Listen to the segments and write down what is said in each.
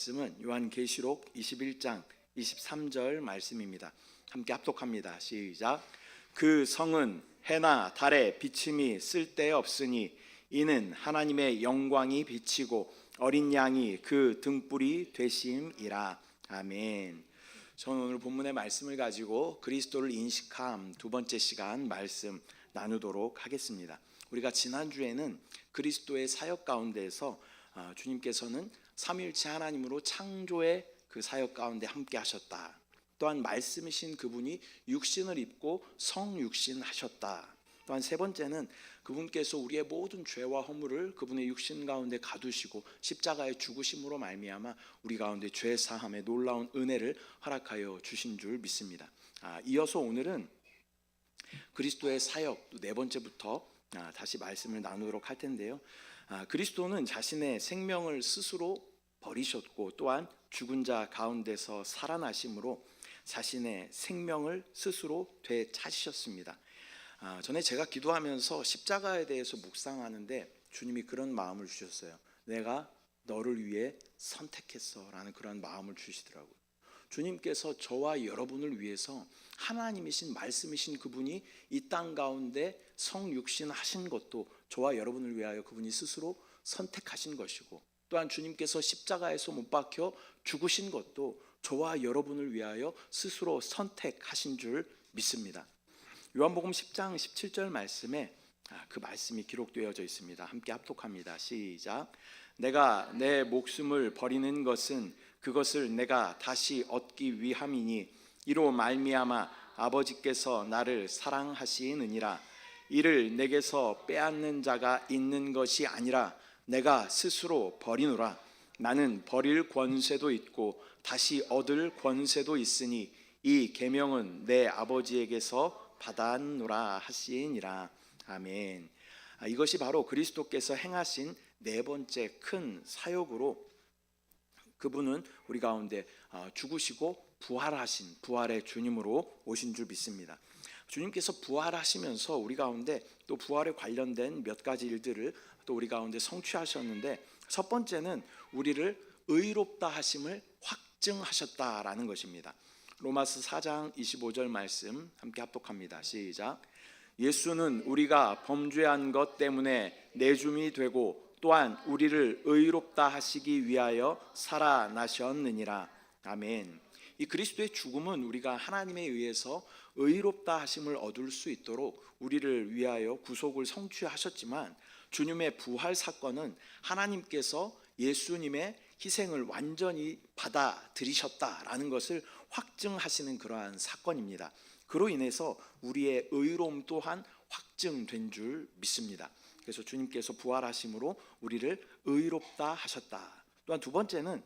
말씀은 요한계시록 21장 23절 말씀입니다. 함께 합독합니다. 시작. 그 성은 해나 달의 비침이 쓸데없으니 이는 하나님의 영광이 비치고 어린 양이 그 등불이 되심이라. 아멘. 저는 오늘 본문의 말씀을 가지고 그리스도를 인식함 두 번째 시간 말씀 나누도록 하겠습니다. 우리가 지난주에는 그리스도의 사역 가운데에서 주님께서는 삼위일체 하나님으로 창조의 그 사역 가운데 함께 하셨다. 또한 말씀이신 그분이 육신을 입고 성육신 하셨다. 또한 세 번째는 그분께서 우리의 모든 죄와 허물을 그분의 육신 가운데 가두시고 십자가의 죽으심으로 말미암아 우리 가운데 죄 사함의 놀라운 은혜를 허락하여 주신 줄 믿습니다. 이어서 오늘은 그리스도의 사역 네 번째부터 다시 말씀을 나누도록 할 텐데요. 그리스도는 자신의 생명을 스스로 버리셨고 또한 죽은 자 가운데서 살아나심으로 자신의 생명을 스스로 되찾으셨습니다. 전에 제가 기도하면서 십자가에 대해서 묵상하는데 주님이 그런 마음을 주셨어요. 내가 너를 위해 선택했어 라는 그런 마음을 주시더라고요. 주님께서 저와 여러분을 위해서 하나님이신 말씀이신 그분이 이 땅 가운데 성육신 하신 것도 저와 여러분을 위하여 그분이 스스로 선택하신 것이고, 또한 주님께서 십자가에서 못 박혀 죽으신 것도 저와 여러분을 위하여 스스로 선택하신 줄 믿습니다. 요한복음 10장 17절 말씀에 그 말씀이 기록되어져 있습니다. 함께 합독합니다. 시작. 내가 내 목숨을 버리는 것은 그것을 내가 다시 얻기 위함이니 이로 말미암아 아버지께서 나를 사랑하시느니라. 이를 내게서 빼앗는 자가 있는 것이 아니라 내가 스스로 버리노라. 나는 버릴 권세도 있고 다시 얻을 권세도 있으니 이 계명은 내 아버지에게서 받았노라 하시니라. 아멘. 이것이 바로 그리스도께서 행하신 네 번째 큰 사역으로 그분은 우리 가운데 죽으시고 부활하신 부활의 주님으로 오신 줄 믿습니다. 주님께서 부활하시면서 우리 가운데 또 부활에 관련된 몇 가지 일들을 또 우리 가운데 성취하셨는데, 첫 번째는 우리를 의롭다 하심을 확증하셨다라는 것입니다. 로마서 4장 25절 말씀 함께 합독합니다. 시작. 예수는 우리가 범죄한 것 때문에 내줌이 되고 또한 우리를 의롭다 하시기 위하여 살아나셨느니라. 아멘. 이 그리스도의 죽음은 우리가 하나님에 의해서 의롭다 하심을 얻을 수 있도록 우리를 위하여 구속을 성취하셨지만, 주님의 부활 사건은 하나님께서 예수님의 희생을 완전히 받아들이셨다라는 것을 확증하시는 그러한 사건입니다. 그로 인해서 우리의 의로움 또한 확증된 줄 믿습니다. 그래서 주님께서 부활하심으로 우리를 의롭다 하셨다. 또한 두 번째는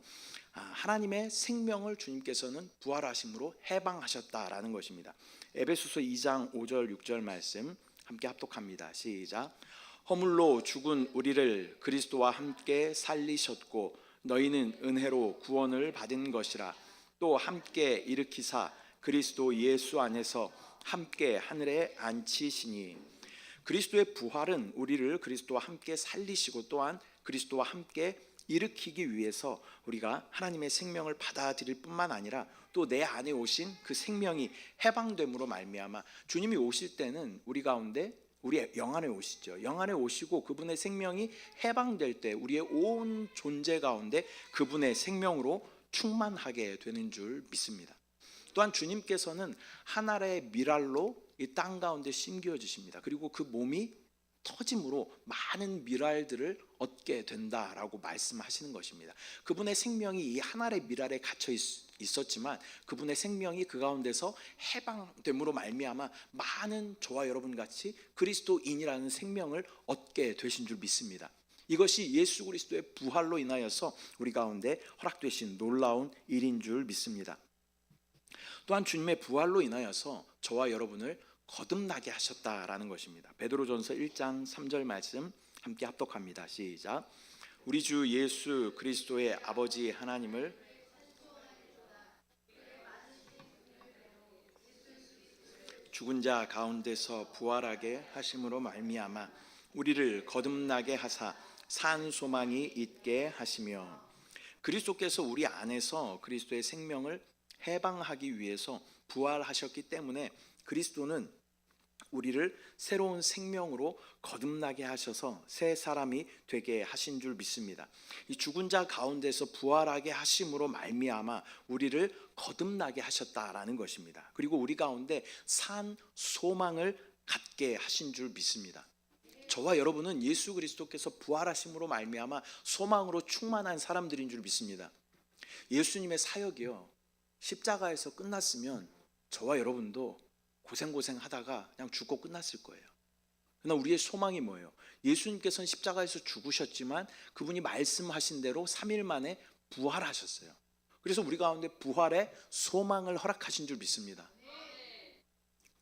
하나님의 생명을 주님께서는 부활하심으로 해방하셨다라는 것입니다. 에베소서 2장 5절 6절 말씀 함께 합독합니다. 시작. 허물로 죽은 우리를 그리스도와 함께 살리셨고 너희는 은혜로 구원을 받은 것이라. 또 함께 일으키사 그리스도 예수 안에서 함께 하늘에 앉히시니. 그리스도의 부활은 우리를 그리스도와 함께 살리시고 또한 그리스도와 함께 일으키기 위해서 우리가 하나님의 생명을 받아들일 뿐만 아니라 또 내 안에 오신 그 생명이 해방됨으로 말미암아 주님이 오실 때는 우리 가운데 우리의 영 안에 오시죠. 영 안에 오시고 그분의 생명이 해방될 때 우리의 온 존재 가운데 그분의 생명으로 충만하게 되는 줄 믿습니다. 또한 주님께서는 하늘의 미랄로 이 땅 가운데 심겨 주십니다. 그리고 그 몸이 터짐으로 많은 미랄들을 얻게 된다라고 말씀하시는 것입니다. 그분의 생명이 이 하늘의 미랄에 갇혀 있었지만 그분의 생명이 그 가운데서 해방됨으로 말미암아 많은 저와 여러분 같이 그리스도인이라는 생명을 얻게 되신 줄 믿습니다. 이것이 예수 그리스도의 부활로 인하여서 우리 가운데 허락되신 놀라운 일인 줄 믿습니다. 또한 주님의 부활로 인하여서 저와 여러분을 거듭나게 하셨다라는 것입니다. 베드로전서 1장 3절 말씀 함께 합독합니다. 시작. 우리 주 예수 그리스도의 아버지 하나님을 죽은 자 가운데서 부활하게 하심으로 말미암아 우리를 거듭나게 하사 산 소망이 있게 하시며 그리스도께서 우리 안에서 그리스도의 생명을 해방하기 위해서 부활하셨기 때문에 그리스도는 우리를 새로운 생명으로 거듭나게 하셔서 새 사람이 되게 하신 줄 믿습니다. 이 죽은 자 가운데서 부활하게 하심으로 말미암아 우리를 거듭나게 하셨다라는 것입니다. 그리고 우리 가운데 산 소망을 갖게 하신 줄 믿습니다. 저와 여러분은 예수 그리스도께서 부활하심으로 말미암아 소망으로 충만한 사람들인 줄 믿습니다. 예수님의 사역이요, 십자가에서 끝났으면 저와 여러분도 고생 하다가 그냥 죽고 끝났을 거예요. 그러나 우리의 소망이 뭐예요? 예수님께서는 십자가에서 죽으셨지만 그분이 말씀하신 대로 3일 만에 부활하셨어요. 그래서 우리 가운데 부활의 소망을 허락하신 줄 믿습니다.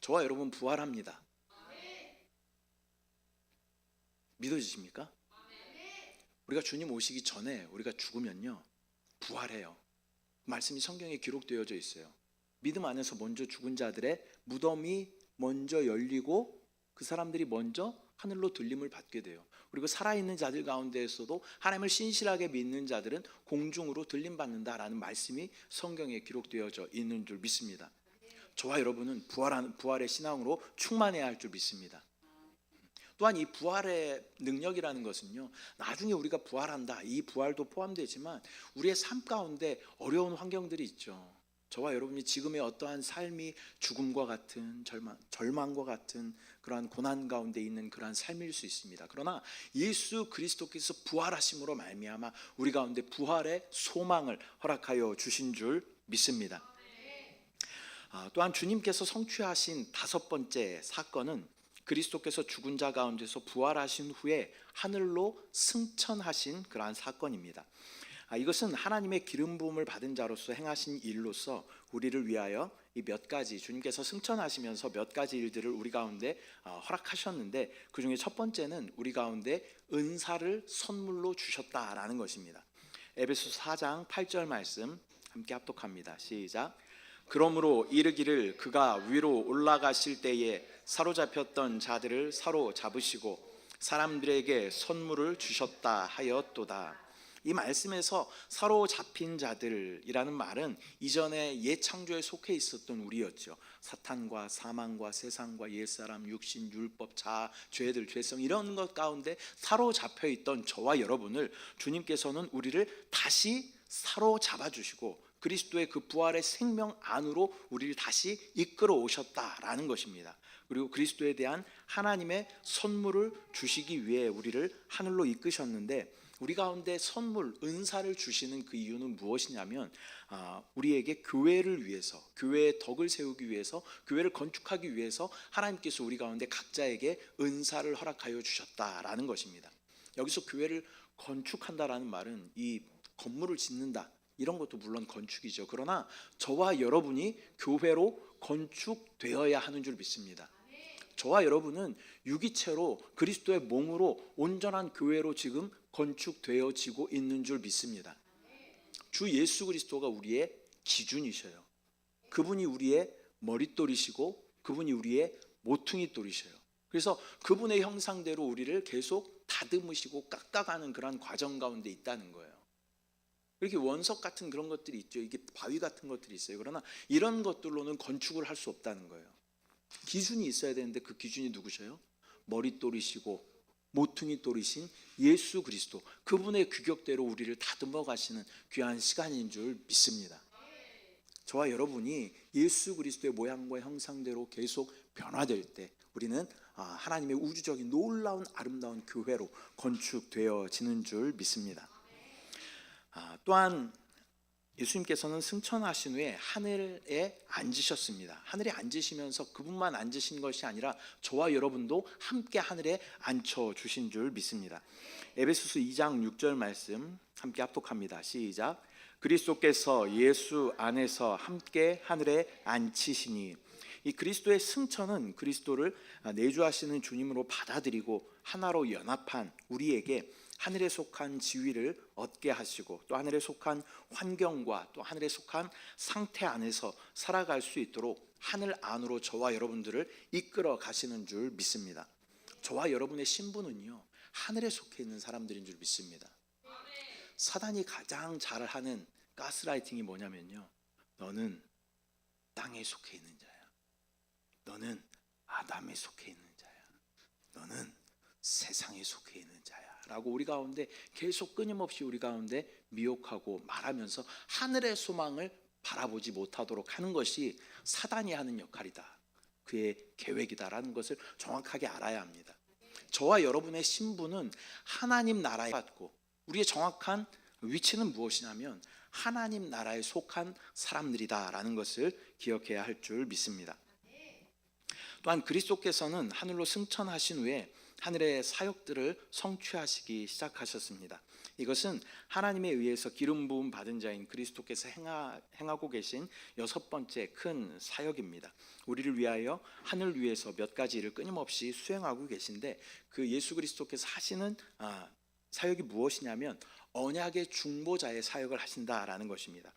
저와 여러분 부활합니다. 믿어지십니까? 우리가 주님 오시기 전에 우리가 죽으면요 부활해요. 말씀이 성경에 기록되어져 있어요. 믿음 안에서 먼저 죽은 자들의 무덤이 먼저 열리고 그 사람들이 먼저 하늘로 들림을 받게 돼요. 그리고 살아있는 자들 가운데에서도 하나님을 신실하게 믿는 자들은 공중으로 들림받는다라는 말씀이 성경에 기록되어져 있는 줄 믿습니다. 저와 여러분은 부활의 신앙으로 충만해야 할 줄 믿습니다. 또한 이 부활의 능력이라는 것은요, 나중에 우리가 부활한다, 이 부활도 포함되지만 우리의 삶 가운데 어려운 환경들이 있죠. 저와 여러분이 지금의 어떠한 삶이 죽음과 같은 절망과 같은 그러한 고난 가운데 있는 그러한 삶일 수 있습니다. 그러나 예수 그리스도께서 부활하심으로 말미암아 우리 가운데 부활의 소망을 허락하여 주신 줄 믿습니다. 또한 주님께서 성취하신 5번째 사건은 그리스도께서 죽은 자 가운데서 부활하신 후에 하늘로 승천하신 그러한 사건입니다. 이것은 하나님의 기름 부음을 받은 자로서 행하신 일로서 우리를 위하여 이 몇 가지, 주님께서 승천하시면서 몇 가지 일들을 우리 가운데 허락하셨는데, 그 중에 첫 번째는 우리 가운데 은사를 선물로 주셨다라는 것입니다. 에베소서 4장 8절 말씀 함께 합독합니다. 시작. 그러므로 이르기를 그가 위로 올라가실 때에 사로잡혔던 자들을 사로잡으시고 사람들에게 선물을 주셨다 하였도다. 이 말씀에서 사로잡힌 자들이라는 말은 이전에 옛 창조에 속해 있었던 우리였죠. 사탄과 사망과 세상과 옛사람, 육신, 율법, 자아, 죄들, 죄성 이런 것 가운데 사로잡혀 있던 저와 여러분을 주님께서는 우리를 다시 사로잡아 주시고 그리스도의 그 부활의 생명 안으로 우리를 다시 이끌어 오셨다라는 것입니다. 그리고 그리스도에 대한 하나님의 선물을 주시기 위해 우리를 하늘로 이끄셨는데, 우리 가운데 선물, 은사를 주시는 그 이유는 무엇이냐면 우리에게 교회를 위해서, 교회의 덕을 세우기 위해서, 교회를 건축하기 위해서 하나님께서 우리 가운데 각자에게 은사를 허락하여 주셨다라는 것입니다. 여기서 교회를 건축한다라는 말은 이 건물을 짓는다, 이런 것도 물론 건축이죠. 그러나 저와 여러분이 교회로 건축되어야 하는 줄 믿습니다. 저와 여러분은 유기체로 그리스도의 몸으로 온전한 교회로 지금 건축되어지고 있는 줄 믿습니다. 주 예수 그리스도가 우리의 기준이셔요. 그분이 우리의 머릿돌이시고 그분이 우리의 모퉁이돌이셔요. 그래서 그분의 형상대로 우리를 계속 다듬으시고 깎아가는 그런 과정 가운데 있다는 거예요. 이렇게 원석 같은 그런 것들이 있죠. 이게 바위 같은 것들이 있어요. 그러나 이런 것들로는 건축을 할 수 없다는 거예요. 기준이 있어야 되는데 그 기준이 누구셔요? 머릿돌이시고 모퉁이돌이신 예수 그리스도, 그분의 규격대로 우리를 다듬어 가시는 귀한 시간인 줄 믿습니다. 저와 여러분이 예수 그리스도의 모양과 형상대로 계속 변화될 때 우리는 하나님의 우주적인 놀라운 아름다운 교회로 건축되어지는 줄 믿습니다. 또한 예수님께서는 승천하신 후에 하늘에 앉으셨습니다. 하늘에 앉으시면서 그분만 앉으신 것이 아니라 저와 여러분도 함께 하늘에 앉혀주신 줄 믿습니다. 에베소서 2장 6절 말씀 함께 합독합니다. 시작. 그리스도께서 예수 안에서 함께 하늘에 앉히시니. 이 그리스도의 승천은 그리스도를 내주하시는 주님으로 받아들이고 하나로 연합한 우리에게 하늘에 속한 지위를 얻게 하시고 또 하늘에 속한 환경과 또 하늘에 속한 상태 안에서 살아갈 수 있도록 하늘 안으로 저와 여러분들을 이끌어 가시는 줄 믿습니다. 저와 여러분의 신분은요, 하늘에 속해 있는 사람들인 줄 믿습니다. 사단이 가장 잘하는 가스라이팅이 뭐냐면요, 너는 땅에 속해 있는 자야, 너는 아담에 속해 있는 자야, 너는 세상에 속해 있는 자야 라고 우리 가운데 계속 끊임없이 우리 가운데 미혹하고 말하면서 하늘의 소망을 바라보지 못하도록 하는 것이 사단이 하는 역할이다, 그의 계획이다라는 것을 정확하게 알아야 합니다. 저와 여러분의 신분은 하나님 나라에 받고, 우리의 정확한 위치는 무엇이냐면 하나님 나라에 속한 사람들이다라는 것을 기억해야 할 줄 믿습니다. 또한 그리스도께서는 하늘로 승천하신 후에 하늘의 사역들을 성취하시기 시작하셨습니다. 이것은 하나님에 의해서 기름 부음 받은 자인 그리스도께서 행하고 계신 여섯 번째 큰 사역입니다. 우리를 위하여 하늘 위에서 몇 가지 일을 끊임없이 수행하고 계신데, 그 예수 그리스도께서 하시는 사역이 무엇이냐면 언약의 중보자의 사역을 하신다라는 것입니다.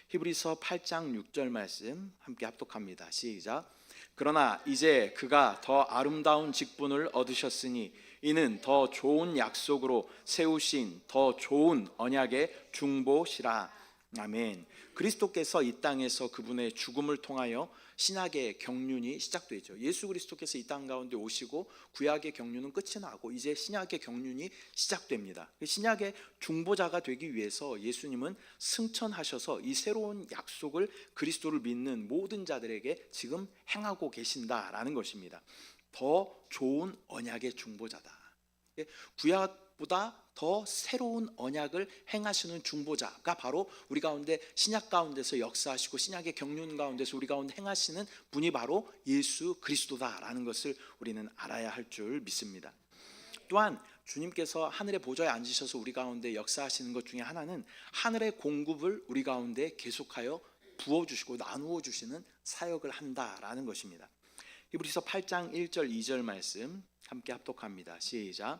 히브리서 8장 6절 말씀 함께 합독합니다. 시작. 그러나 이제 그가 더 아름다운 직분을 얻으셨으니 이는 더 좋은 약속으로 세우신 더 좋은 언약의 중보시라. 아멘. 그리스도께서 이 땅에서 그분의 죽음을 통하여 신약의 경륜이 시작되죠. 예수 그리스도께서 이 땅 가운데 오시고 구약의 경륜은 끝이 나고 이제 신약의 경륜이 시작됩니다. 신약의 중보자가 되기 위해서 예수님은 승천하셔서 이 새로운 약속을 그리스도를 믿는 모든 자들에게 지금 행하고 계신다라는 것입니다. 더 좋은 언약의 중보자다. 구약보다 더 새로운 언약을 행하시는 중보자가 바로 우리 가운데 신약 가운데서 역사하시고 신약의 경륜 가운데서 우리 가운데 행하시는 분이 바로 예수 그리스도다라는 것을 우리는 알아야 할 줄 믿습니다. 또한 주님께서 하늘의 보좌에 앉으셔서 우리 가운데 역사하시는 것 중에 하나는 하늘의 공급을 우리 가운데 계속하여 부어주시고 나누어 주시는 사역을 한다라는 것입니다. 히브리서 8장 1절 2절 말씀 함께 합독합니다. 시작.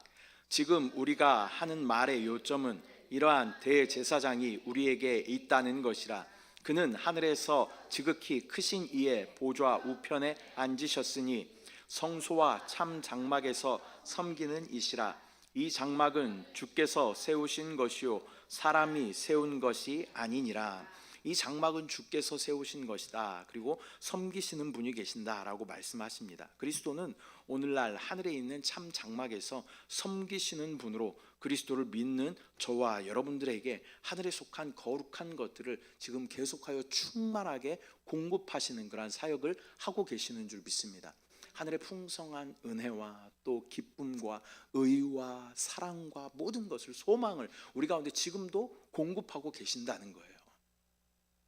지금 우리가 하는 말의 요점은 이러한 대제사장이 우리에게 있다는 것이라. 그는 하늘에서 지극히 크신 이의 보좌 우편에 앉으셨으니 성소와 참 장막에서 섬기는 이시라. 이 장막은 주께서 세우신 것이요 사람이 세운 것이 아니니라. 이 장막은 주께서 세우신 것이다. 그리고 섬기시는 분이 계신다라고 말씀하십니다. 그리스도는 오늘날 하늘에 있는 참 장막에서 섬기시는 분으로 그리스도를 믿는 저와 여러분들에게 하늘에 속한 거룩한 것들을 지금 계속하여 충만하게 공급하시는 그러한 사역을 하고 계시는 줄 믿습니다. 하늘의 풍성한 은혜와 또 기쁨과 의와 사랑과 모든 것을, 소망을 우리 가운데 지금도 공급하고 계신다는 거예요.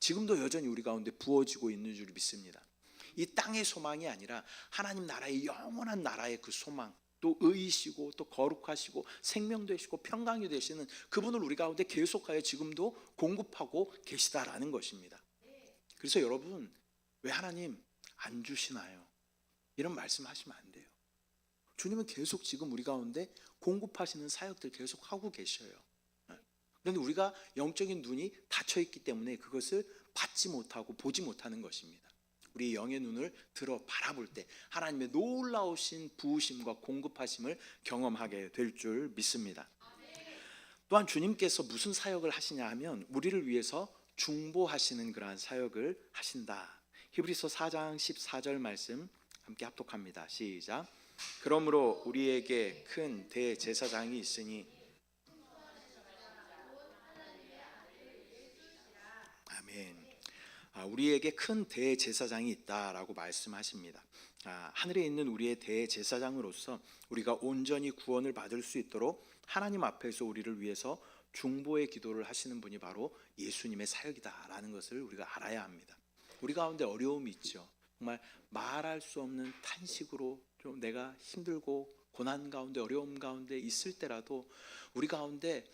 지금도 여전히 우리 가운데 부어지고 있는 줄 믿습니다. 이 땅의 소망이 아니라 하나님 나라의 영원한 나라의 그 소망, 또 의이시고 또 거룩하시고 생명 되시고 평강이 되시는 그분을 우리 가운데 계속하여 지금도 공급하고 계시다라는 것입니다. 그래서 여러분, 왜 하나님 안 주시나요? 이런 말씀하시면 안 돼요. 주님은 계속 지금 우리 가운데 공급하시는 사역들 계속 하고 계셔요. 그런데 우리가 영적인 눈이 닫혀 있기 때문에 그것을 받지 못하고 보지 못하는 것입니다. 우리 영의 눈을 들어 바라볼 때 하나님의 놀라우신 부으심과 공급하심을 경험하게 될 줄 믿습니다. 또한 주님께서 무슨 사역을 하시냐 하면 우리를 위해서 중보하시는 그러한 사역을 하신다. 히브리서 4장 14절 말씀 함께 합독합니다. 시작. 그러므로 우리에게 큰 대제사장이 있으니 아멘. 우리에게 큰 대제사장이 있다라고 말씀하십니다. 하늘에 있는 우리의 대제사장으로서 우리가 온전히 구원을 받을 수 있도록 하나님 앞에서 우리를 위해서 중보의 기도를 하시는 분이 바로 예수님의 사역이다라는 것을 우리가 알아야 합니다. 우리 가운데 어려움이 있죠. 정말 말할 수 없는 탄식으로 좀 내가 힘들고 고난 가운데 어려움 가운데 있을 때라도 우리 가운데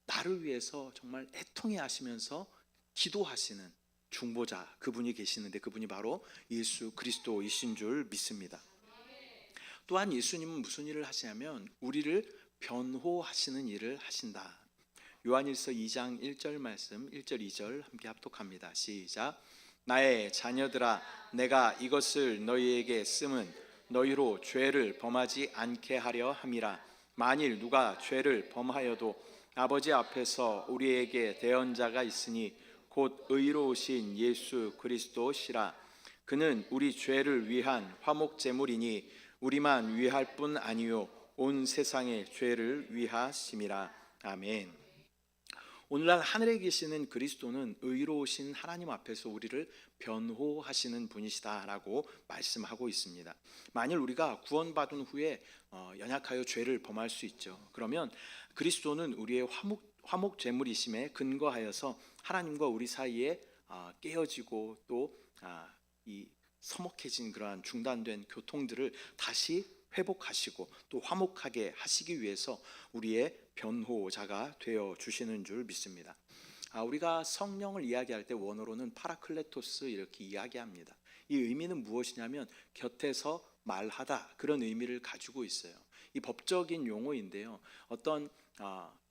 나를 위해서 정말 애통해 하시면서 기도하시는 중보자, 그분이 계시는데 그분이 바로 예수 그리스도이신 줄 믿습니다. 또한 예수님은 무슨 일을 하시냐면 우리를 변호하시는 일을 하신다. 요한일서 2장 1절 말씀 1절 2절 함께 합독합니다. 시작. 나의 자녀들아, 내가 이것을 너희에게 쓰면 너희로 죄를 범하지 않게 하려 함이라. 만일 누가 죄를 범하여도 아버지 앞에서 우리에게 대언자가 있으니 곧 의로우신 예수 그리스도시라. 그는 우리 죄를 위한 화목 제물이니 우리만 위할 뿐 아니요 온 세상의 죄를 위하심이라. 아멘. 오늘날 하늘에 계시는 그리스도는 의로우신 하나님 앞에서 우리를 변호하시는 분이시다라고 말씀하고 있습니다. 만일 우리가 구원받은 후에 연약하여 죄를 범할 수 있죠. 그러면 그리스도는 우리의 화목 제물이심에 근거하여서 하나님과 우리 사이에 깨어지고 또 이 서먹해진 그러한 중단된 교통들을 다시 회복하시고 또 화목하게 하시기 위해서 우리의 변호자가 되어 주시는 줄 믿습니다. 우리가 성령을 이야기할 때 원어로는 파라클레토스 이렇게 이야기합니다. 이 의미는 무엇이냐면 곁에서 말하다, 그런 의미를 가지고 있어요. 이 법적인 용어인데요. 어떤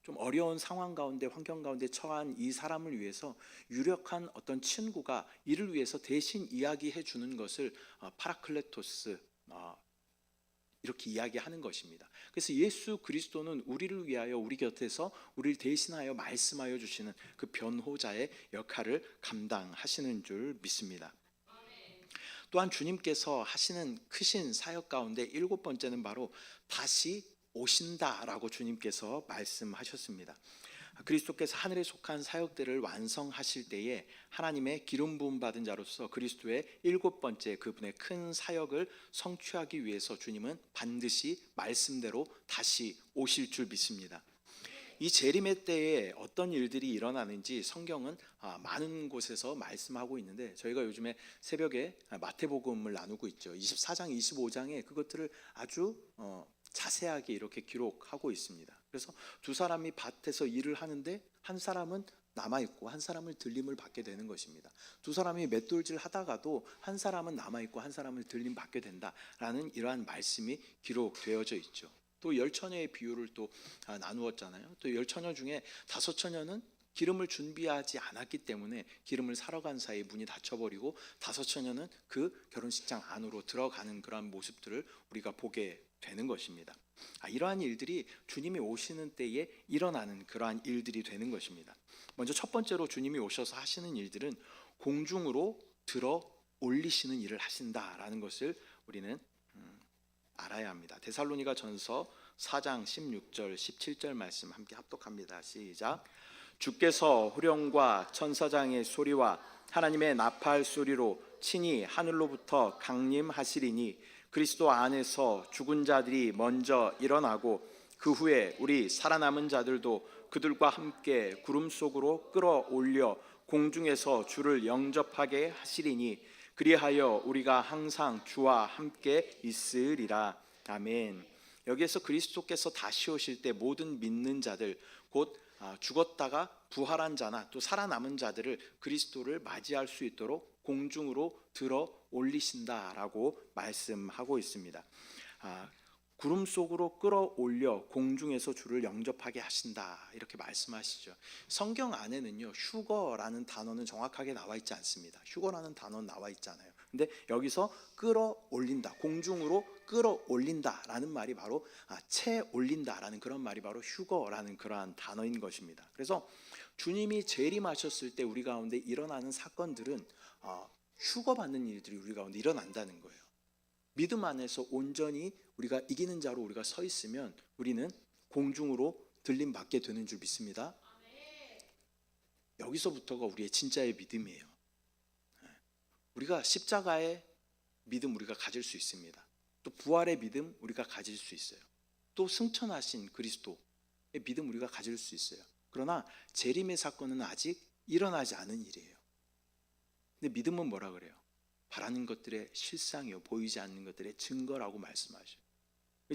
좀 어려운 상황 가운데, 환경 가운데 처한 이 사람을 위해서 유력한 어떤 친구가 이를 위해서 대신 이야기해 주는 것을 파라클레토스 이렇게 이야기하는 것입니다. 그래서 예수 그리스도는 우리를 위하여 우리 곁에서 우리를 대신하여 말씀하여 주시는 그 변호자의 역할을 감당하시는 줄 믿습니다. 또한 주님께서 하시는 크신 사역 가운데 7번째는 바로 다시 오신다라고 주님께서 말씀하셨습니다. 그리스도께서 하늘에 속한 사역들을 완성하실 때에 하나님의 기름 부음 받은 자로서 그리스도의 7번째 그분의 큰 사역을 성취하기 위해서 주님은 반드시 말씀대로 다시 오실 줄 믿습니다. 이 재림의 때에 어떤 일들이 일어나는지 성경은 많은 곳에서 말씀하고 있는데 저희가 요즘에 새벽에 마태복음을 나누고 있죠. 24장, 25장에 그것들을 아주 자세하게 이렇게 기록하고 있습니다. 그래서 두 사람이 밭에서 일을 하는데 한 사람은 남아있고 한 사람은 들림을 받게 되는 것입니다. 두 사람이 맷돌질 하다가도 한 사람은 남아있고 한 사람은 들림 받게 된다라는 이러한 말씀이 기록되어져 있죠. 또 10처녀의 비유를 또 나누었잖아요. 또 10처녀 중에 5처녀는 기름을 준비하지 않았기 때문에 기름을 사러 간 사이에 문이 닫혀버리고 5처녀는 그 결혼식장 안으로 들어가는 그런 모습들을 우리가 보게 되는 것입니다. 이러한 일들이 주님이 오시는 때에 일어나는 그러한 일들이 되는 것입니다. 먼저 첫 번째로 주님이 오셔서 하시는 일들은 공중으로 들어 올리시는 일을 하신다라는 것을 우리는 알아야 합니다. 데살로니가 전서 4장 16절 17절 말씀 함께 합독합니다. 시작. 주께서 후령과 천사장의 소리와 하나님의 나팔 소리로 친히 하늘로부터 강림하시리니 그리스도 안에서 죽은 자들이 먼저 일어나고 그 후에 우리 살아남은 자들도 그들과 함께 구름 속으로 끌어올려 공중에서 주를 영접하게 하시리니 그리하여 우리가 항상 주와 함께 있으리라. 아멘. 여기에서 그리스도께서 다시 오실 때 모든 믿는 자들 곧 죽었다가 부활한 자나 또 살아남은 자들을 그리스도를 맞이할 수 있도록 공중으로 들어 올리신다라고 말씀하고 있습니다. 구름 속으로 끌어올려 공중에서 주를 영접하게 하신다 이렇게 말씀하시죠. 성경 안에는요 휴거라는 단어는 정확하게 나와 있지 않습니다. 휴거라는 단어는 나와 있잖아요. 근데 여기서 끌어올린다, 공중으로 끌어올린다라는 말이 바로 채 올린다라는 그런 말이 바로 휴거라는 그러한 단어인 것입니다. 그래서 주님이 재림하셨을 때 우리 가운데 일어나는 사건들은 휴거받는 일들이 우리 가운데 일어난다는 거예요. 믿음 안에서 온전히 우리가 이기는 자로 우리가 서 있으면 우리는 공중으로 들림 받게 되는 줄 믿습니다. 여기서부터가 우리의 진짜의 믿음이에요. 우리가 십자가의 믿음 우리가 가질 수 있습니다. 또 부활의 믿음 우리가 가질 수 있어요. 또 승천하신 그리스도의 믿음 우리가 가질 수 있어요. 그러나 재림의 사건은 아직 일어나지 않은 일이에요. 근데 믿음은 뭐라 그래요? 바라는 것들의 실상이요 보이지 않는 것들의 증거라고 말씀하셔요.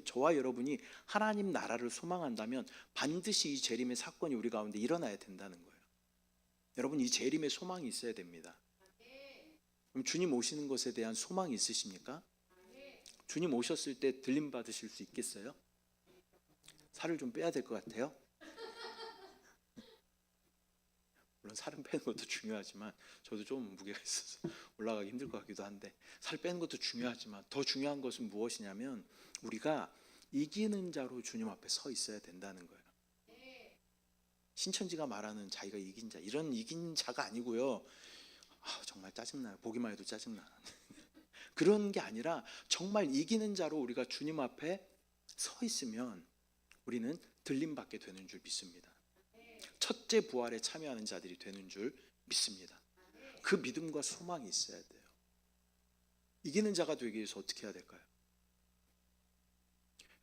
저와 여러분이 하나님 나라를 소망한다면 반드시 이 재림의 사건이 우리 가운데 일어나야 된다는 거예요. 여러분 이 재림의 소망이 있어야 됩니다. 그럼 주님 오시는 것에 대한 소망이 있으십니까? 주님 오셨을 때 들림 받으실 수 있겠어요? 살을 좀 빼야 될 것 같아요. 물론 살은 빼는 것도 중요하지만 저도 좀 무게가 있어서 올라가기 힘들 것 같기도 한데 살 빼는 것도 중요하지만 더 중요한 것은 무엇이냐면 우리가 이기는 자로 주님 앞에 서 있어야 된다는 거예요. 신천지가 말하는 자기가 이긴 자, 이런 이긴 자가 아니고요. 정말 짜증나요. 보기만 해도 짜증나. 그런 게 아니라 정말 이기는 자로 우리가 주님 앞에 서 있으면 우리는 들림받게 되는 줄 믿습니다. 첫째 부활에 참여하는 자들이 되는 줄 믿습니다. 그 믿음과 소망이 있어야 돼요. 이기는 자가 되기 위해서 어떻게 해야 될까요?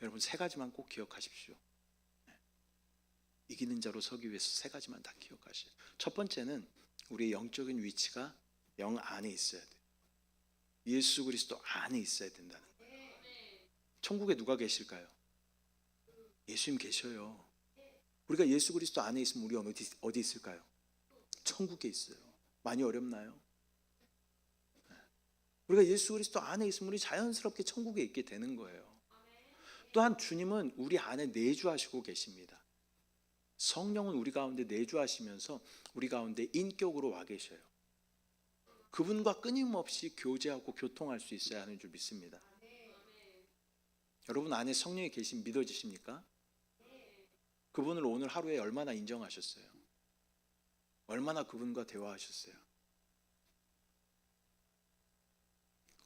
여러분, 세 가지만 꼭 기억하십시오. 이기는 자로 서기 위해서 세 가지만 다 기억하시죠. 첫 번째는 우리의 영적인 위치가 영 안에 있어야 돼요. 예수 그리스도 안에 있어야 된다는 거예요. 천국에 누가 계실까요? 예수님 계셔요. 우리가 예수 그리스도 안에 있으면 우리 어디 있을까요? 천국에 있어요. 많이 어렵나요? 우리가 예수 그리스도 안에 있으면 우리 자연스럽게 천국에 있게 되는 거예요. 또한 주님은 우리 안에 내주하시고 계십니다. 성령은 우리 가운데 내주하시면서 우리 가운데 인격으로 와 계셔요. 그분과 끊임없이 교제하고 교통할 수 있어야 하는 줄 믿습니다. 여러분 안에 성령이 계신 믿어지십니까? 그분을 오늘 하루에 얼마나 인정하셨어요? 얼마나 그분과 대화하셨어요?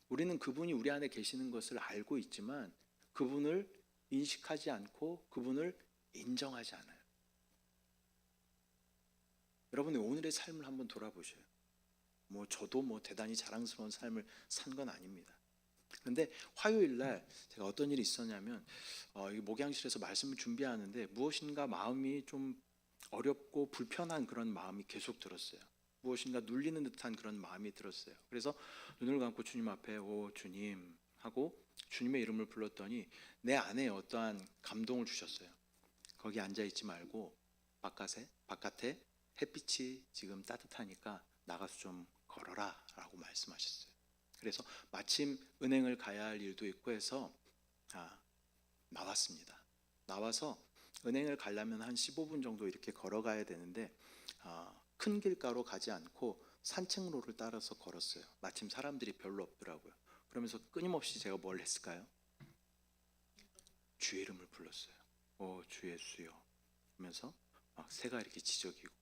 우리는 그분이 우리 안에 계시는 것을 알고 있지만 그분을 인식하지 않고 그분을 인정하지 않아요. 여러분의 오늘의 삶을 한번 돌아보셔요. 저도 대단히 자랑스러운 삶을 산 건 아닙니다. 그런데 화요일 날 제가 어떤 일이 있었냐면 이 목양실에서 말씀을 준비하는데 무엇인가 마음이 좀 어렵고 불편한 그런 마음이 계속 들었어요. 무엇인가 눌리는 듯한 그런 마음이 들었어요. 그래서 눈을 감고 주님 앞에 주님 하고 주님의 이름을 불렀더니 내 안에 어떠한 감동을 주셨어요. 거기 앉아있지 말고 바깥에 햇빛이 지금 따뜻하니까 나가서 좀 걸어라 라고 말씀하셨어요. 그래서 마침 은행을 가야 할 일도 있고 해서 나왔습니다. 나와서 은행을 가려면 한 15분 정도 이렇게 걸어가야 되는데 큰 길가로 가지 않고 산책로를 따라서 걸었어요. 마침 사람들이 별로 없더라고요. 그러면서 끊임없이 제가 뭘 했을까요? 주의 이름을 불렀어요. 주 예수여 하면서 막 새가 이렇게 지저귀고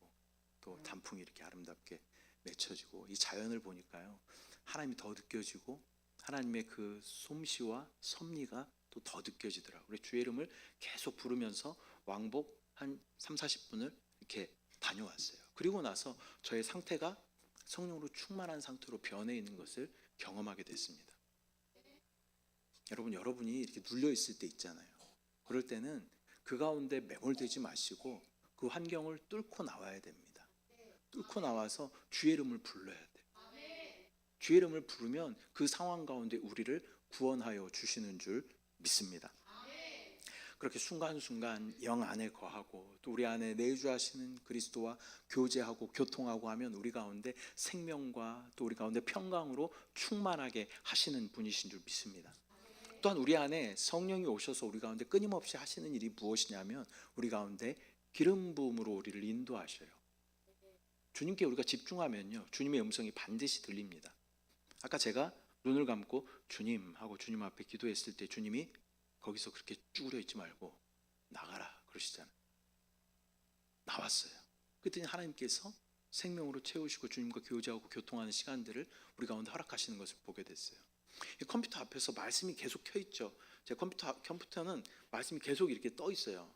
또 단풍이 이렇게 아름답게 맺혀지고 이 자연을 보니까요 하나님이 더 느껴지고 하나님의 그 솜씨와 섭리가 또 더 느껴지더라고요. 그래서 주의 이름을 계속 부르면서 왕복 한 30-40분을 이렇게 다녀왔어요. 그리고 나서 저의 상태가 성령으로 충만한 상태로 변해 있는 것을 경험하게 됐습니다. 여러분이 이렇게 눌려 있을 때 있잖아요. 그럴 때는 그 가운데 매몰되지 마시고 그 환경을 뚫고 나와야 됩니다. 뚫고 나와서 주의 이름을 불러야 돼요. 주의 이름을 부르면 그 상황 가운데 우리를 구원하여 주시는 줄 믿습니다. 그렇게 순간순간 영 안에 거하고 또 우리 안에 내주하시는 그리스도와 교제하고 교통하고 하면 우리 가운데 생명과 또 우리 가운데 평강으로 충만하게 하시는 분이신 줄 믿습니다. 또한 우리 안에 성령이 오셔서 우리 가운데 끊임없이 하시는 일이 무엇이냐면 우리 가운데 기름 부음으로 우리를 인도하셔요. 주님께 우리가 집중하면요 주님의 음성이 반드시 들립니다. 아까 제가 눈을 감고 주님 하고 주님 앞에 기도했을 때 주님이 거기서 그렇게 쭈그려 있지 말고 나가라 그러시잖아요. 나왔어요. 그랬더니 하나님께서 생명으로 채우시고 주님과 교제하고 교통하는 시간들을 우리 가운데 허락하시는 것을 보게 됐어요. 컴퓨터 앞에서 말씀이 계속 켜 있죠. 제 컴퓨터는 말씀이 계속 이렇게 떠 있어요.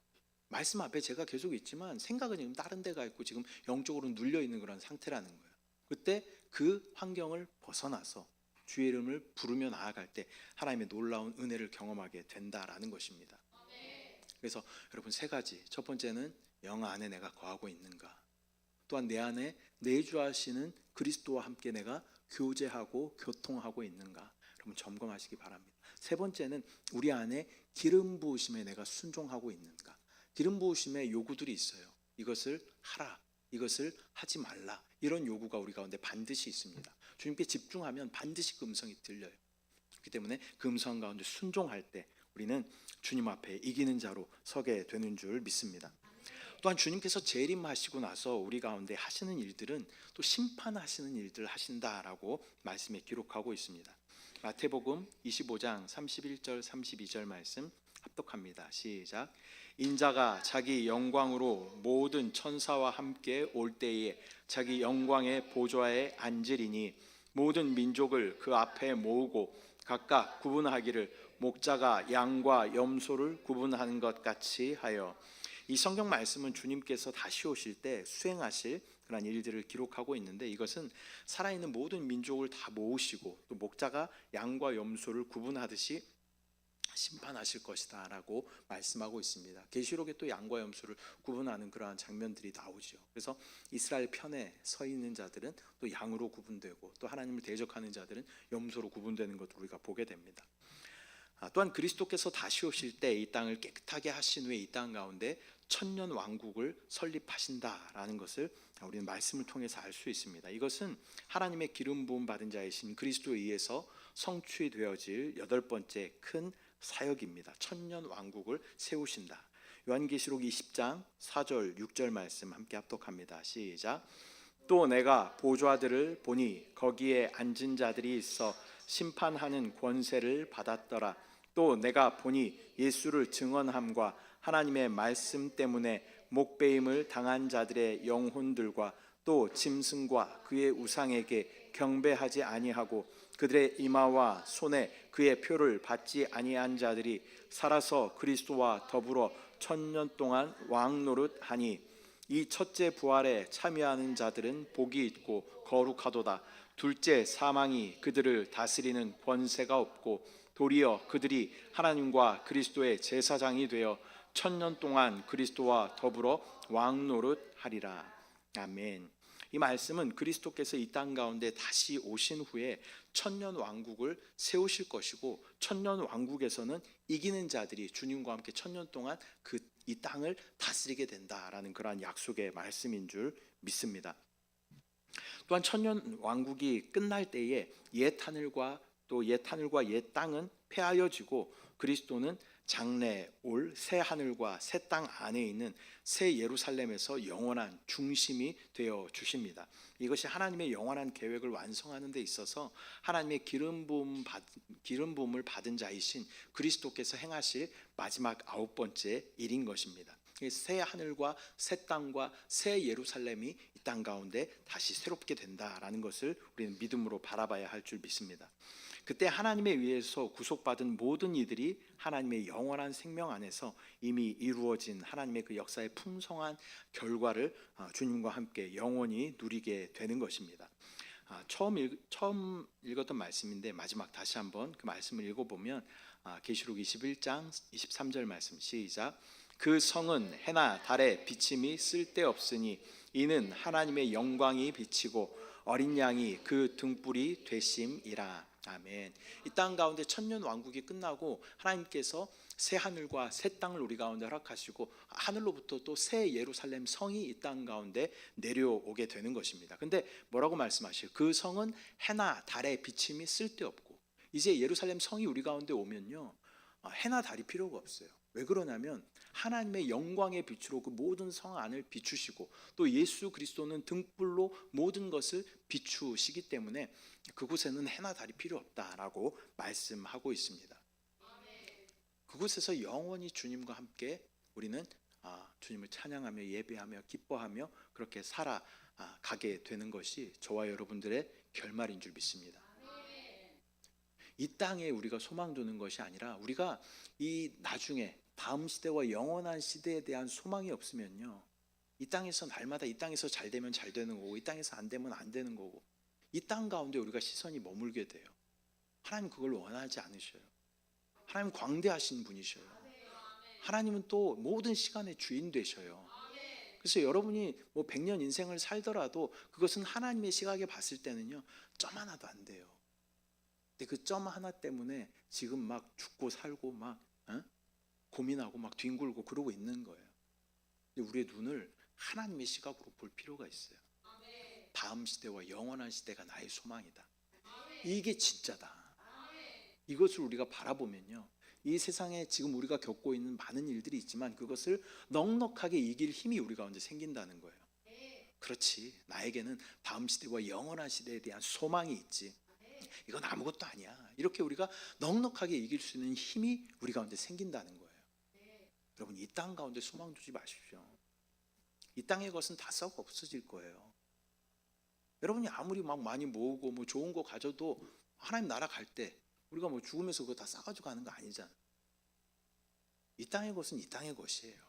말씀 앞에 제가 계속 있지만 생각은 지금 다른 데가 있고 지금 영적으로 눌려 있는 그런 상태라는 거예요. 그때 그 환경을 벗어나서 주의 이름을 부르며 나아갈 때 하나님의 놀라운 은혜를 경험하게 된다라는 것입니다. 그래서 여러분 세 가지. 첫 번째는 영 안에 내가 거하고 있는가. 또한 내 안에 내주하시는 그리스도와 함께 내가 교제하고 교통하고 있는가. 여러분 점검하시기 바랍니다. 세 번째는 우리 안에 기름 부으심에 내가 순종하고 있는가. 기름 부으심의 요구들이 있어요. 이것을 하라, 이것을 하지 말라. 이런 요구가 우리 가운데 반드시 있습니다. 주님께 집중하면 반드시 그 음성이 들려요. 그렇기 때문에 그 음성 가운데 순종할 때 우리는 주님 앞에 이기는 자로 서게 되는 줄 믿습니다. 또한 주님께서 재림하시고 나서 우리 가운데 하시는 일들은 또 심판하시는 일들을 하신다라고 말씀에 기록하고 있습니다. 마태복음 25장 31절 32절 말씀 합독합니다. 시작. 인자가 자기 영광으로 모든 천사와 함께 올 때에 자기 영광의 보좌에 앉으리니 모든 민족을 그 앞에 모으고 각각 구분하기를 목자가 양과 염소를 구분하는 것 같이 하여. 이 성경 말씀은 주님께서 다시 오실 때 수행하실 그런 일들을 기록하고 있는데, 이것은 살아있는 모든 민족을 다 모으시고 또 목자가 양과 염소를 구분하듯이 심판하실 것이다 라고 말씀하고 있습니다. 계시록에 또 양과 염소를 구분하는 그러한 장면들이 나오죠. 그래서 이스라엘 편에 서 있는 자들은 또 양으로 구분되고 또 하나님을 대적하는 자들은 염소로 구분되는 것을 우리가 보게 됩니다. 또한 그리스도께서 다시 오실 때 이 땅을 깨끗하게 하신 후에 이 땅 가운데 천년 왕국을 설립하신다라는 것을 우리는 말씀을 통해서 알 수 있습니다. 이것은 하나님의 기름 부음 받은 자이신 그리스도에 의해서 성취되어질 여덟 번째 큰 사역입니다. 천년 왕국을 세우신다. 요한계시록 20장 4절 6절 말씀 함께 합독합니다. 시작. 또 내가 보좌들을 보니 거기에 앉은 자들이 있어 심판하는 권세를 받았더라. 또 내가 보니 예수를 증언함과 하나님의 말씀 때문에 목배임을 당한 자들의 영혼들과 또 짐승과 그의 우상에게 경배하지 아니하고 그들의 이마와 손에 그의 표를 받지 아니한 자들이 살아서 그리스도와 더불어 천년 동안 왕노릇하니 이 첫째 부활에 참여하는 자들은 복이 있고 거룩하도다. 둘째 사망이 그들을 다스리는 권세가 없고 도리어 그들이 하나님과 그리스도의 제사장이 되어 천년 동안 그리스도와 더불어 왕노릇하리라. 아멘. 이 말씀은 그리스도께서 이 땅 가운데 다시 오신 후에 천년 왕국을 세우실 것이고, 천년 왕국에서는 이기는 자들이 주님과 함께 천년 동안 이 땅을 다스리게 된다라는 그러한 약속의 말씀인 줄 믿습니다. 또한 천년 왕국이 끝날 때에 옛 하늘과 옛 땅은 폐하여지고 그리스도는 장래 올 새 하늘과 새 땅 안에 있는 새 예루살렘에서 영원한 중심이 되어 주십니다. 이것이 하나님의 영원한 계획을 완성하는 데 있어서 하나님의 기름 부음을 받은 자이신 그리스도께서 행하실 마지막 아홉 번째 일인 것입니다. 새 하늘과 새 땅과 새 예루살렘이 이 땅 가운데 다시 새롭게 된다라는 것을 우리는 믿음으로 바라봐야 할 줄 믿습니다. 그때 하나님에 의해서 구속받은 모든 이들이 하나님의 영원한 생명 안에서 이미 이루어진 하나님의 그 역사의 풍성한 결과를 주님과 함께 영원히 누리게 되는 것입니다. 처음 읽었던 말씀인데 마지막 다시 한번 그 말씀을 읽어보면 계시록 21장 23절 말씀 시작. 그 성은 해나 달의 비침이 쓸데없으니 이는 하나님의 영광이 비치고 어린 양이 그 등불이 되심이라. 아멘. 이 땅 가운데 천년 왕국이 끝나고 하나님께서 새 하늘과 새 땅을 우리 가운데 허락하시고 하늘로부터 또 새 예루살렘 성이 이 땅 가운데 내려오게 되는 것입니다. 근데 뭐라고 말씀하셔요? 그 성은 해나 달의 비침이 쓸데없고, 이제 예루살렘 성이 우리 가운데 오면요 해나 달이 필요가 없어요. 왜 그러냐면 하나님의 영광의 빛으로 그 모든 성 안을 비추시고 또 예수 그리스도는 등불로 모든 것을 비추시기 때문에 그곳에는 해나 달이 필요 없다라고 말씀하고 있습니다. 그곳에서 영원히 주님과 함께 우리는 주님을 찬양하며 예배하며 기뻐하며 그렇게 살아가게 되는 것이 저와 여러분들의 결말인 줄 믿습니다. 이 땅에 우리가 소망 두는 것이 아니라 우리가 이 나중에 다음 시대와 영원한 시대에 대한 소망이 없으면요 이 땅에서 날마다 이 땅에서 잘 되면 잘 되는 거고 이 땅에서 안 되면 안 되는 거고 이 땅 가운데 우리가 시선이 머물게 돼요. 하나님 그걸 원하지 않으셔요. 하나님 광대하신 분이셔요. 하나님은 또 모든 시간의 주인 되셔요. 그래서 여러분이 뭐 100년 인생을 살더라도 그것은 하나님의 시각에 봤을 때는요 점 하나도 안 돼요. 근데 그 점 하나 때문에 지금 막 죽고 살고 막 고민하고 막 뒹굴고 그러고 있는 거예요. 근데 우리의 눈을 하나님의 시각으로 볼 필요가 있어요. 다음 시대와 영원한 시대가 나의 소망이다. 이게 진짜다. 이것을 우리가 바라보면요 이 세상에 지금 우리가 겪고 있는 많은 일들이 있지만 그것을 넉넉하게 이길 힘이 우리 가운데 생긴다는 거예요. 그렇지, 나에게는 다음 시대와 영원한 시대에 대한 소망이 있지. 이건 아무것도 아니야. 이렇게 우리가 넉넉하게 이길 수 있는 힘이 우리 가운데 생긴다는 거예요. 여러분, 이 땅 가운데 소망 두지 마십시오. 이 땅의 것은 다 썩어 없어질 거예요. 여러분이 아무리 막 많이 모으고 뭐 좋은 거 가져도 하나님 나라 갈 때 우리가 뭐 죽으면서 그거 다 싸가지고 가는 거 아니잖아. 이 땅의 것은 이 땅의 것이에요.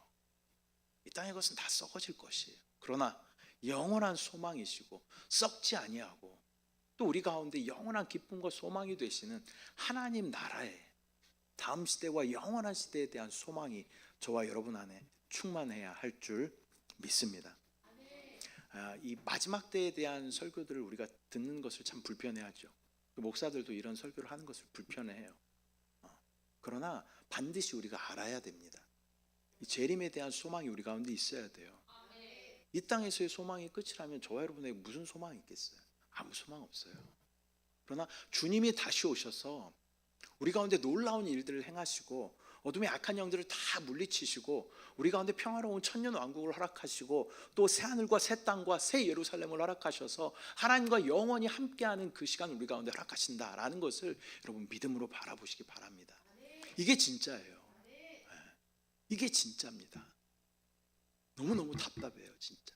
이 땅의 것은 다 썩어질 것이에요. 그러나 영원한 소망이시고 썩지 아니하고 또 우리 가운데 영원한 기쁨과 소망이 되시는 하나님 나라의 다음 시대와 영원한 시대에 대한 소망이 저와 여러분 안에 충만해야 할 줄 믿습니다. 이 마지막 때에 대한 설교들을 우리가 듣는 것을 참 불편해하죠. 목사들도 이런 설교를 하는 것을 불편해해요. 그러나 반드시 우리가 알아야 됩니다. 이 재림에 대한 소망이 우리 가운데 있어야 돼요. 이 땅에서의 소망이 끝이라면 저와 여러분에게 무슨 소망이 있겠어요? 아무 소망 없어요. 그러나 주님이 다시 오셔서 우리 가운데 놀라운 일들을 행하시고 어둠의 악한 영들을 다 물리치시고 우리 가운데 평화로운 천년 왕국을 허락하시고 또 새하늘과 새 땅과 새 예루살렘을 허락하셔서 하나님과 영원히 함께하는 그 시간 우리 가운데 허락하신다라는 것을 여러분 믿음으로 바라보시기 바랍니다. 이게 진짜예요. 이게 진짜입니다. 너무너무 답답해요, 진짜.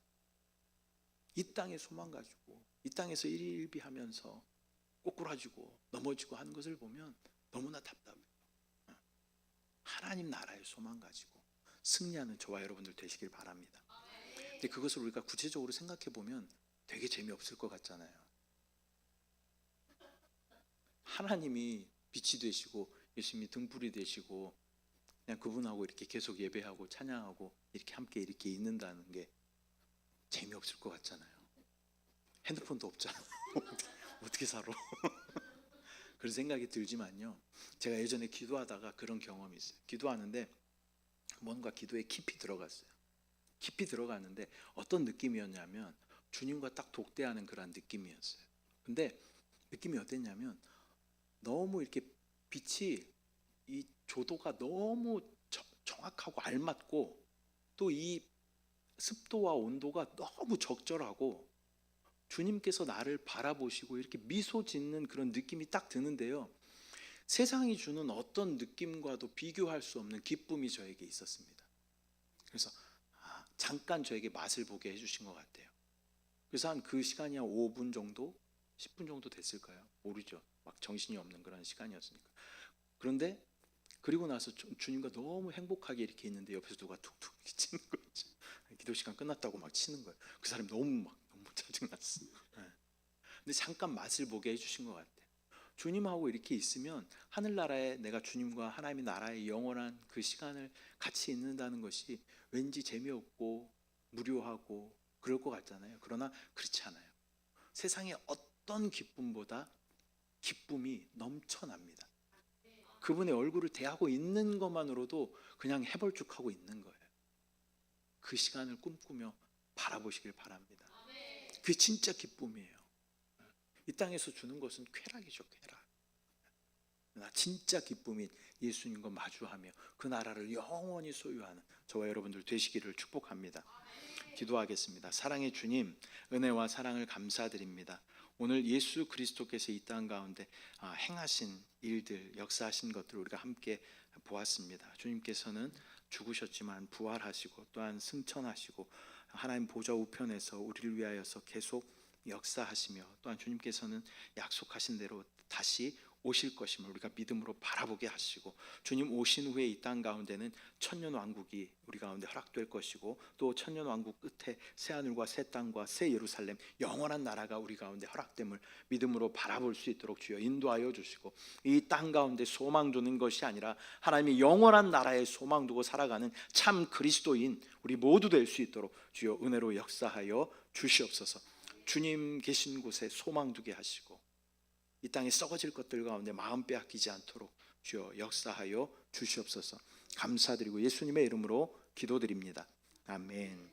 이 땅의 소망 가지고 이 땅에서 일일비하면서 꼬꾸라지고 넘어지고 하는 것을 보면 너무나 답답해요. 하나님 나라의 소망 가지고 승리하는 저와 여러분들 되시길 바랍니다. 근데 그것을 우리가 구체적으로 생각해 보면 되게 재미없을 것 같잖아요. 하나님이 빛이 되시고 예수님이 등불이 되시고 그냥 그분하고 이렇게 계속 예배하고 찬양하고 이렇게 함께 이렇게 있는다는 게 재미없을 것 같잖아요. 핸드폰도 없잖아. 어떻게 살아? 그런 생각이 들지만요, 제가 예전에 기도하다가 그런 경험이 있어요. 기도하는데 뭔가 기도에 깊이 들어갔어요. 깊이 들어갔는데 어떤 느낌이었냐면 주님과 딱 독대하는 그런 느낌이었어요. 근데 느낌이 어땠냐면 너무 이렇게 빛이 이 조도가 너무 정확하고 알맞고 또 이 습도와 온도가 너무 적절하고 주님께서 나를 바라보시고 이렇게 미소 짓는 그런 느낌이 딱 드는데요, 세상이 주는 어떤 느낌과도 비교할 수 없는 기쁨이 저에게 있었습니다. 그래서 잠깐 저에게 맛을 보게 해주신 것 같아요. 그래서 한 그 시간이 한 5분 정도? 10분 정도 됐을까요? 모르죠. 막 정신이 없는 그런 시간이었으니까. 그런데 그리고 나서 주님과 너무 행복하게 이렇게 있는데 옆에서 누가 툭툭 치는 거죠. 기도 시간 끝났다고 막 치는 거예요. 그 사람이 너무 짜증났어요. 근데 잠깐 맛을 보게 해주신 것 같아요. 주님하고 이렇게 있으면 하늘나라에 내가 주님과 하나님의 나라의 영원한 그 시간을 같이 있는다는 것이 왠지 재미없고 무료하고 그럴 것 같잖아요. 그러나 그렇지 않아요. 세상의 어떤 기쁨보다 기쁨이 넘쳐납니다. 그분의 얼굴을 대하고 있는 것만으로도 그냥 해벌쭉하고 있는 거예요. 그 시간을 꿈꾸며 바라보시길 바랍니다. 그게 진짜 기쁨이에요. 이 땅에서 주는 것은 쾌락이죠, 쾌락. 그러나 진짜 기쁨인 예수님과 마주하며 그 나라를 영원히 소유하는 저와 여러분들 되시기를 축복합니다. 기도하겠습니다. 사랑의 주님, 은혜와 사랑을 감사드립니다. 오늘 예수 그리스도께서 이 땅 가운데 행하신 일들, 역사하신 것들을 우리가 함께 보았습니다. 주님께서는 죽으셨지만 부활하시고 또한 승천하시고 하나님 보좌 우편에서 우리를 위하여서 계속 역사하시며 또한 주님께서는 약속하신 대로 다시 오실 것임을 우리가 믿음으로 바라보게 하시고 주님 오신 후에 이 땅 가운데는 천년 왕국이 우리 가운데 허락될 것이고 또 천년 왕국 끝에 새하늘과 새 땅과 새 예루살렘 영원한 나라가 우리 가운데 허락됨을 믿음으로 바라볼 수 있도록 주여 인도하여 주시고 이 땅 가운데 소망 두는 것이 아니라 하나님이 영원한 나라에 소망 두고 살아가는 참 그리스도인 우리 모두 될 수 있도록 주여 은혜로 역사하여 주시옵소서. 주님 계신 곳에 소망 두게 하시고 이 땅에 썩어질 것들 가운데 마음 빼앗기지 않도록 주여 역사하여 주시옵소서. 감사드리고 예수님의 이름으로 기도드립니다. 아멘.